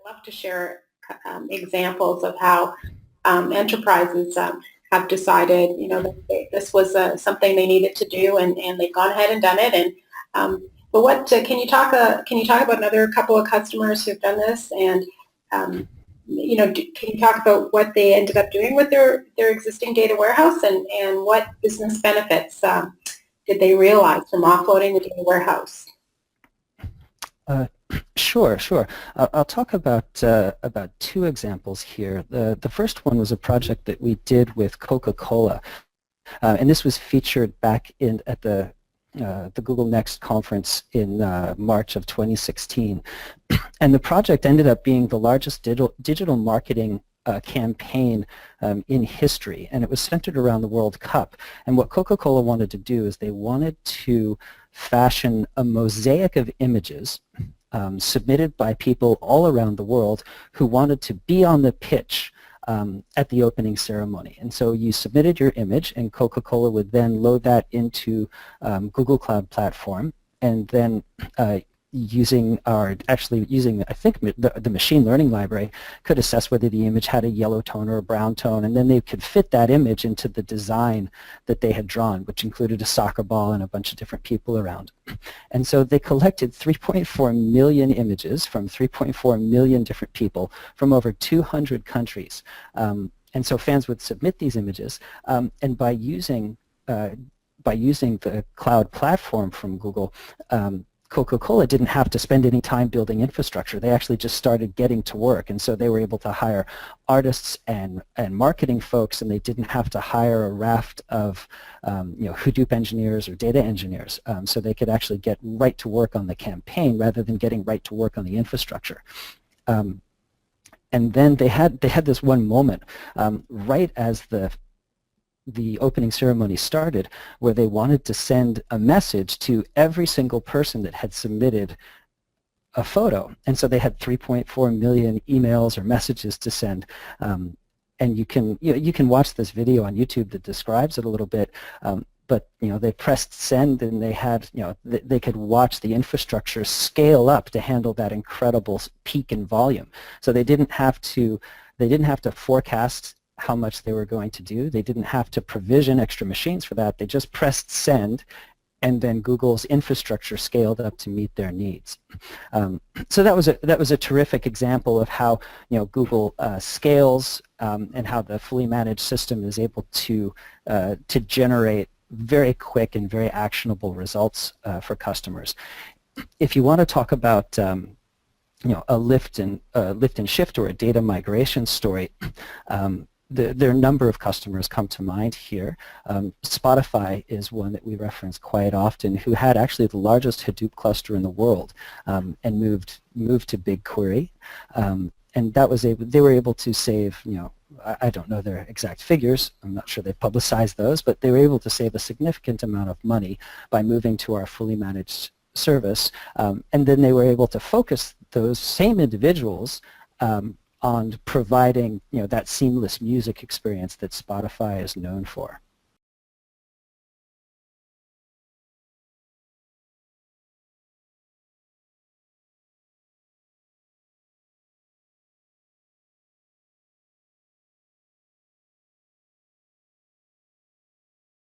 love to share examples of how enterprises have decided, that this was something they needed to do, and they've gone ahead and done it. And but what can you talk about another couple of customers who've done this, and can you talk about what they ended up doing with their existing data warehouse, and what business benefits did they realize from offloading the data warehouse? Sure. I'll talk about two examples here. The first one was a project that we did with Coca-Cola, and this was featured back at the Google Next conference in March of 2016. And the project ended up being the largest digital marketing campaign in history, and it was centered around the World Cup. And what Coca-Cola wanted to do is they wanted to fashion a mosaic of images submitted by people all around the world who wanted to be on the pitch at the opening ceremony. And so you submitted your image, and Coca-Cola would then load that into Google Cloud Platform, and then using I think the machine learning library could assess whether the image had a yellow tone or a brown tone, and then they could fit that image into the design that they had drawn, which included a soccer ball and a bunch of different people around. And so they collected 3.4 million images from 3.4 million different people from over 200 countries. And so fans would submit these images, and by using the cloud platform from Google, Coca-Cola didn't have to spend any time building infrastructure. They actually just started getting to work, and so they were able to hire artists and marketing folks, and they didn't have to hire a raft of Hadoop engineers or data engineers. So they could actually get right to work on the campaign rather than getting right to work on the infrastructure. And then they had this one moment right as the opening ceremony started, where they wanted to send a message to every single person that had submitted a photo. And so they had 3.4 million emails or messages to send. And you can watch this video on YouTube that describes it a little bit. But they pressed send, and they had they could watch the infrastructure scale up to handle that incredible peak in volume. So they didn't have to forecast how much they were going to do. They didn't have to provision extra machines for that. They just pressed send, and then Google's infrastructure scaled up to meet their needs. So that was a terrific example of how Google scales, and how the fully managed system is able to generate very quick and very actionable results for customers. If you want to talk about a lift and shift or a data migration story, there are a number of customers come to mind here. Spotify is one that we reference quite often, who had actually the largest Hadoop cluster in the world, and moved to BigQuery, and they were able to save, I don't know their exact figures, I'm not sure they publicized those, but they were able to save a significant amount of money by moving to our fully managed service, and then they were able to focus those same individuals on providing that seamless music experience that Spotify is known for.